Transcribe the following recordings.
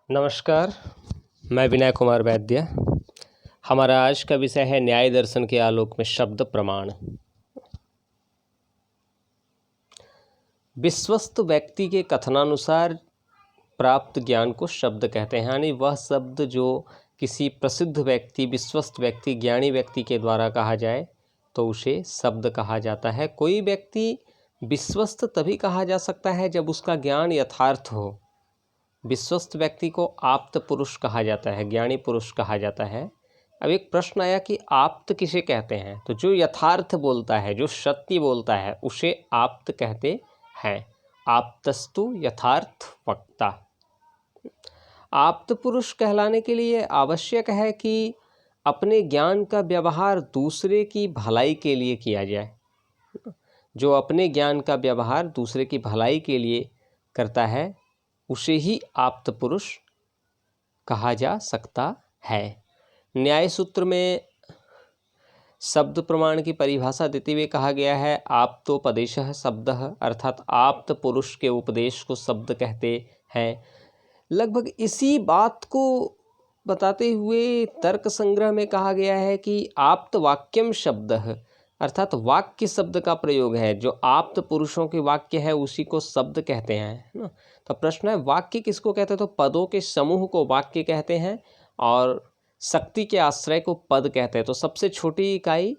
नमस्कार, मैं विनय कुमार वैद्य। हमारा आज का विषय है न्याय दर्शन के आलोक में शब्द प्रमाण। विश्वस्त व्यक्ति के कथनानुसार प्राप्त ज्ञान को शब्द कहते हैं, यानी वह शब्द जो किसी प्रसिद्ध व्यक्ति, विश्वस्त व्यक्ति, ज्ञानी व्यक्ति के द्वारा कहा जाए तो उसे शब्द कहा जाता है। कोई व्यक्ति विश्वस्त तभी कहा जा सकता है जब उसका ज्ञान यथार्थ हो। विश्वस्त व्यक्ति को आप्त पुरुष कहा जाता है, ज्ञानी पुरुष कहा जाता है। अब एक प्रश्न आया कि आप्त किसे कहते हैं? तो जो यथार्थ बोलता है, जो सत्य बोलता है, उसे आप्त कहते हैं। आप्तस्तु यथार्थ वक्ता। आप्त पुरुष कहलाने के लिए आवश्यक है कि अपने ज्ञान का व्यवहार दूसरे की भलाई के लिए किया जाए। जो अपने ज्ञान का व्यवहार दूसरे की भलाई के लिए करता है उसे ही आप्त पुरुष कहा जा सकता है। न्याय सूत्र में शब्द प्रमाण की परिभाषा देते हुए कहा गया है आप्तोपदेशः शब्दः, अर्थात आप्त पुरुष के उपदेश को शब्द कहते हैं। लगभग इसी बात को बताते हुए तर्क संग्रह में कहा गया है कि आप्त वाक्यम शब्दः, अर्थात वाक्य शब्द का प्रयोग है। जो आप्त पुरुषों के वाक्य है उसी को शब्द कहते हैं ना। तो प्रश्न है वाक्य किसको कहते हैं? तो पदों के समूह को वाक्य कहते हैं और शक्ति के आश्रय को पद कहते हैं। तो सबसे छोटी इकाई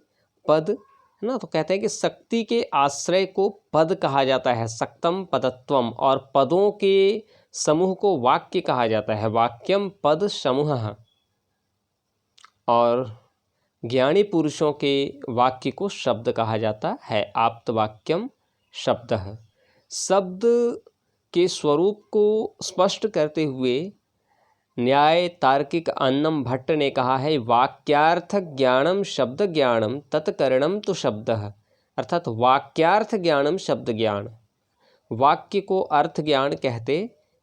पद है ना, तो कहते हैं कि शक्ति के आश्रय को पद कहा जाता है, शक्तम पदत्वम, और पदों के समूह को वाक्य कहा जाता है, वाक्यम पद समूह। और ज्ञानी पुरुषों के वाक्य को शब्द कहा जाता है, आप्त वाक्यम शब्दः। शब्द के स्वरूप को स्पष्ट करते हुए न्याय तार्किक अन्नम भट्ट ने कहा है वाक्यार्थ ज्ञानम शब्द ज्ञानम तत्करणम तो शब्दः, अर्थात वाक्यार्थ ज्ञानम शब्द ज्ञान, वाक्य को अर्थ ज्ञान कहते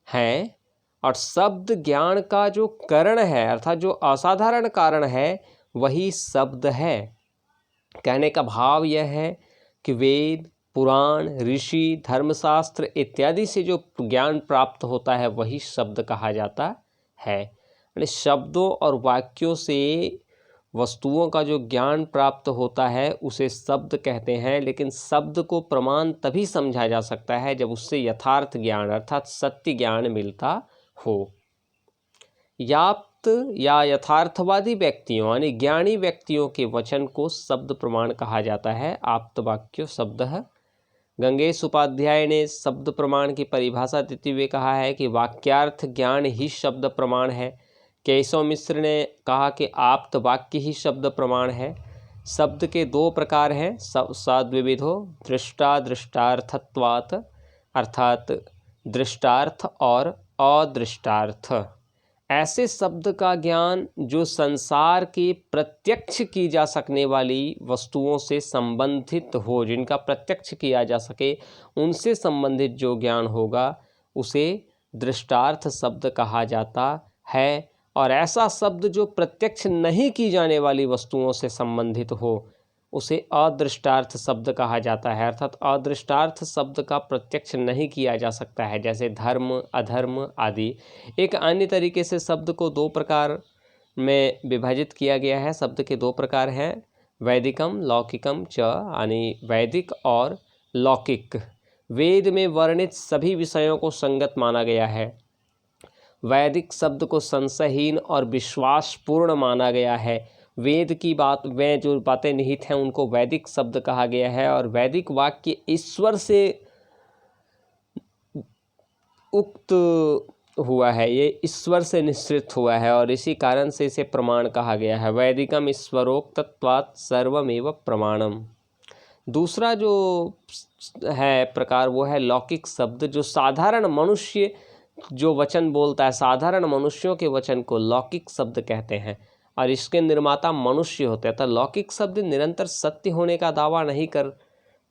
हैं और शब्द ज्ञान का जो करण है, अर्थात जो असाधारण कारण है, वही शब्द है। कहने का भाव यह है कि वेद, पुराण, ऋषि, धर्मशास्त्र इत्यादि से जो ज्ञान प्राप्त होता है वही शब्द कहा जाता है। यानी शब्दों और वाक्यों से वस्तुओं का जो ज्ञान प्राप्त होता है उसे शब्द कहते हैं। लेकिन शब्द को प्रमाण तभी समझा जा सकता है जब उससे यथार्थ ज्ञान अर्थात सत्य ज्ञान मिलता हो। याप्त या यथार्थवादी व्यक्तियों यानी ज्ञानी व्यक्तियों के वचन को शब्द प्रमाण कहा जाता है, आप्त वाक्य शब्दः। गंगेश उपाध्याय ने शब्द प्रमाण की परिभाषा देते हुए कहा है कि वाक्यार्थ ज्ञान ही शब्द प्रमाण है। केशव मिश्र ने कहा कि आप्त वाक्य ही शब्द प्रमाण है। शब्द के दो प्रकार हैं, सद्विविधो दृष्टादृष्टार्थत्वात्, अर्थात दृष्टार्थ और अदृष्टार्थ। ऐसे शब्द का ज्ञान जो संसार के प्रत्यक्ष की जा सकने वाली वस्तुओं से संबंधित हो, जिनका प्रत्यक्ष किया जा सके, उनसे संबंधित जो ज्ञान होगा उसे दृष्टार्थ शब्द कहा जाता है। और ऐसा शब्द जो प्रत्यक्ष नहीं की जाने वाली वस्तुओं से संबंधित हो उसे अदृष्टार्थ शब्द कहा जाता है, अर्थात अदृष्टार्थ शब्द का प्रत्यक्ष नहीं किया जा सकता है, जैसे धर्म, अधर्म आदि। एक अन्य तरीके से शब्द को दो प्रकार में विभाजित किया गया है। शब्द के दो प्रकार हैं, वैदिकम लौकिकम च, यानी वैदिक और लौकिक। वेद में वर्णित सभी विषयों को संगत माना गया है। वैदिक शब्द को संशयहीन और विश्वासपूर्ण माना गया है। वेद की बात में जो बातें निहित हैं उनको वैदिक शब्द कहा गया है। और वैदिक वाक्य ईश्वर से उक्त हुआ है, ये ईश्वर से निश्चित हुआ है और इसी कारण से इसे प्रमाण कहा गया है। वैदिकम ईश्वरोक्तत्वात् सर्वमेव प्रमाणम। दूसरा जो है प्रकार वो है लौकिक शब्द, जो साधारण मनुष्य जो वचन बोलता है, साधारण मनुष्यों के वचन को लौकिक शब्द कहते हैं और इसके निर्माता मनुष्य होते हैं। तो लौकिक शब्द निरंतर सत्य होने का दावा नहीं कर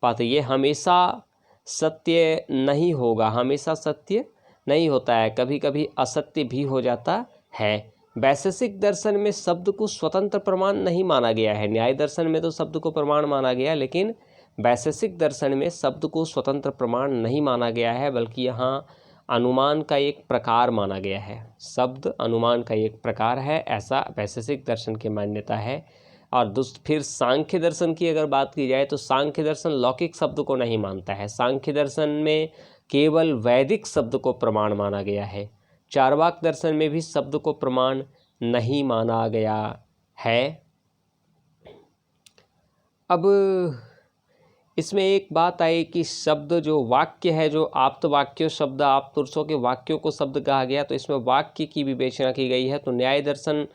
पाते, ये हमेशा सत्य नहीं होगा, हमेशा सत्य नहीं होता है, कभी कभी असत्य भी हो जाता है। वैशेषिक दर्शन में शब्द को स्वतंत्र प्रमाण नहीं माना गया है। न्याय दर्शन में तो शब्द को प्रमाण माना गया, लेकिन वैशेषिक दर्शन में शब्द को स्वतंत्र प्रमाण नहीं माना गया है, बल्कि यहाँ अनुमान का एक प्रकार माना गया है। शब्द अनुमान का एक प्रकार है, ऐसा वैशेषिक दर्शन की मान्यता है। और फिर सांख्य दर्शन की अगर बात की जाए तो सांख्य दर्शन लौकिक शब्द को नहीं मानता है। सांख्य दर्शन में केवल वैदिक शब्द को प्रमाण माना गया है। चार्वाक दर्शन में भी शब्द को प्रमाण नहीं माना गया है। अब इसमें एक बात आई कि शब्द जो वाक्य है, जो आप्त वाक्य शब्द आप्त पुरुषों के वाक्यों को शब्द कहा गया, तो इसमें वाक्य की विवेचना की गई है। तो न्याय दर्शन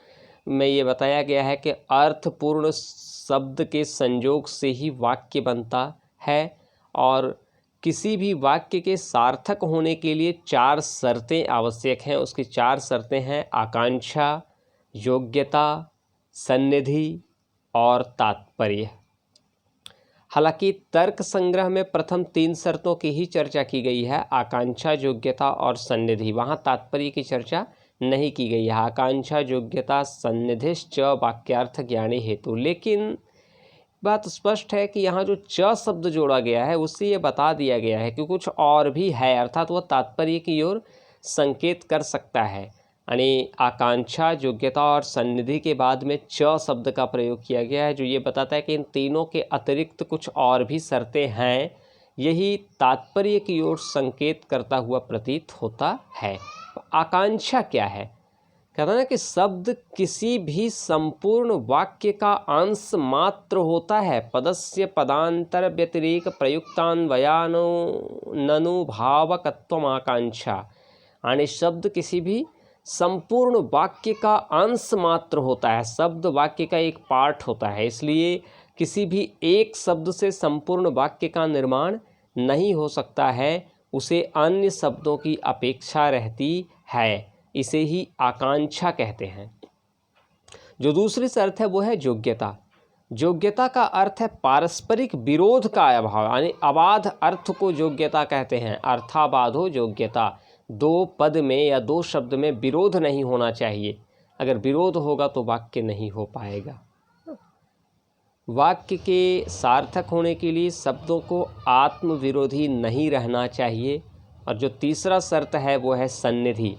में ये बताया गया है कि अर्थपूर्ण शब्द के संयोग से ही वाक्य बनता है और किसी भी वाक्य के सार्थक होने के लिए 4 शर्तें आवश्यक हैं। उसकी 4 शर्तें हैं आकांक्षा, योग्यता, सन्निधि और तात्पर्य। हालांकि तर्क संग्रह में प्रथम 3 शर्तों की ही चर्चा की गई है, आकांक्षा, योग्यता और सन्निधि। वहाँ तात्पर्य की चर्चा नहीं की गई है। आकांक्षा, योग्यता, सन्निधिश्च वाक्यार्थ ज्ञाने हेतु। लेकिन बात स्पष्ट है कि यहाँ जो च शब्द जोड़ा गया है उससे ये बता दिया गया है कि कुछ और भी है, अर्थात वह तात्पर्य की ओर संकेत कर सकता है। यानी आकांक्षा, योग्यता और सन्निधि के बाद में च शब्द का प्रयोग किया गया है, जो ये बताता है कि इन तीनों के अतिरिक्त कुछ और भी शर्तें हैं। यही तात्पर्य की ओर संकेत करता हुआ प्रतीत होता है। आकांक्षा क्या है? कहता है ना कि शब्द किसी भी संपूर्ण वाक्य का अंश मात्र होता है। पदस्य पदांतर व्यतिरेक प्रयुक्तान्वयानो ननुभावकत्वम आकांक्षा। यानी शब्द किसी भी संपूर्ण वाक्य का अंश मात्र होता है। शब्द वाक्य का एक पार्ट होता है, इसलिए किसी भी एक शब्द से संपूर्ण वाक्य का निर्माण नहीं हो सकता है, उसे अन्य शब्दों की अपेक्षा रहती है। इसे ही आकांक्षा कहते हैं। जो दूसरी शर्त है वो है योग्यता। योग्यता का अर्थ है पारस्परिक विरोध का अभाव, यानी अबाध अर्थ को योग्यता कहते हैं। अर्थाबाधो योग्यता। 2 पद में या 2 शब्द में विरोध नहीं होना चाहिए। अगर विरोध होगा तो वाक्य नहीं हो पाएगा। वाक्य के सार्थक होने के लिए शब्दों को आत्म विरोधी नहीं रहना चाहिए। और जो तीसरा शर्त है वो है सन्निधि।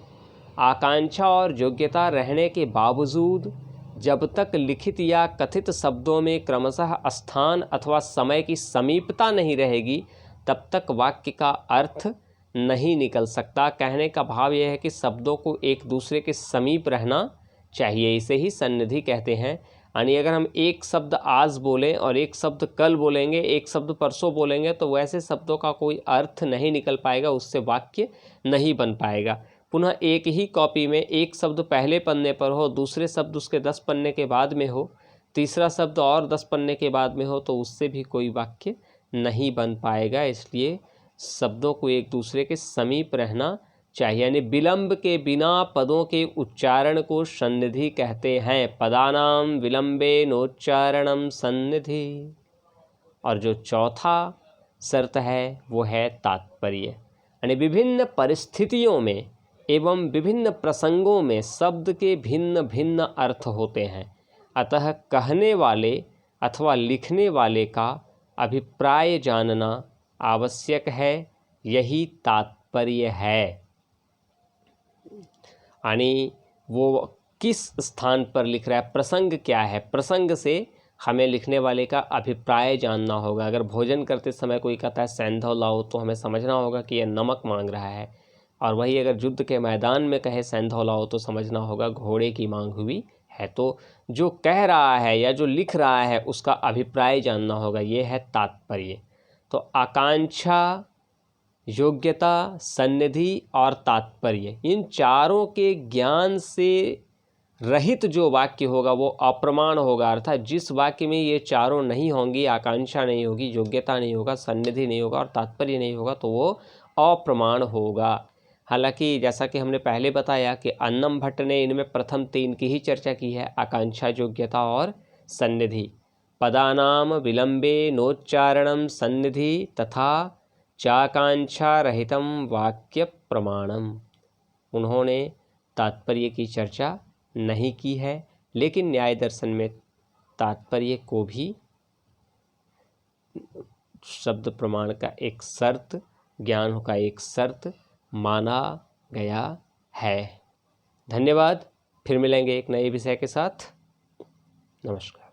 आकांक्षा और योग्यता रहने के बावजूद जब तक लिखित या कथित शब्दों में क्रमशः स्थान अथवा समय की समीपता नहीं रहेगी, तब तक वाक्य का अर्थ नहीं निकल सकता। कहने का भाव यह है कि शब्दों को एक दूसरे के समीप रहना चाहिए, इसे ही सन्निधि कहते हैं। यानी अगर हम एक शब्द आज बोलें और एक शब्द कल बोलेंगे, एक शब्द परसों बोलेंगे, तो वैसे शब्दों का कोई अर्थ नहीं निकल पाएगा, उससे वाक्य नहीं बन पाएगा। पुनः एक ही कॉपी में एक शब्द पहले पन्ने पर हो, दूसरे शब्द उसके 10 पन्ने के बाद में हो, तीसरा शब्द और 10 पन्ने के बाद में हो, तो उससे भी कोई वाक्य नहीं बन पाएगा। इसलिए शब्दों को एक दूसरे के समीप रहना चाहिए। यानी विलंब के बिना पदों के उच्चारण को सन्निधि कहते हैं। पदानाम विलंबे नोच्चारणम सन्निधि। और जो चौथा शर्त है वो है तात्पर्य। यानी विभिन्न परिस्थितियों में एवं विभिन्न प्रसंगों में शब्द के भिन्न भिन्न अर्थ होते हैं, अतः कहने वाले अथवा लिखने वाले का अभिप्राय जानना आवश्यक है। यही तात्पर्य है। यानी वो किस स्थान पर लिख रहा है, प्रसंग क्या है, प्रसंग से हमें लिखने वाले का अभिप्राय जानना होगा। अगर भोजन करते समय कोई कहता है सैंधव लाओ, तो हमें समझना होगा कि यह नमक मांग रहा है। और वही अगर युद्ध के मैदान में कहे सैंधव लाओ, तो समझना होगा घोड़े की मांग हुई है। तो जो कह रहा है या जो लिख रहा है उसका अभिप्राय जानना होगा, ये है तात्पर्य। तो आकांक्षा, योग्यता, सन्निधि और तात्पर्य, इन चारों के ज्ञान से रहित जो वाक्य होगा वो अप्रमाण होगा। अर्थात जिस वाक्य में ये चारों नहीं होंगी, आकांक्षा नहीं होगी, योग्यता नहीं होगा, सन्निधि नहीं होगा और तात्पर्य नहीं होगा, तो वो अप्रमाण होगा। हालांकि जैसा कि हमने पहले बताया कि अन्नम भट्ट ने इनमें प्रथम 3 की ही चर्चा की है, आकांक्षा, योग्यता और सन्निधि। पदानाम विलंबे नोच्चारणम सन्निधि तथा चाकांक्षा रहितम वाक्य प्रमाणम। उन्होंने तात्पर्य की चर्चा नहीं की है, लेकिन न्याय दर्शन में तात्पर्य को भी शब्द प्रमाण का एक शर्त, ज्ञान का एक शर्त माना गया है। धन्यवाद। फिर मिलेंगे एक नए विषय के साथ। नमस्कार।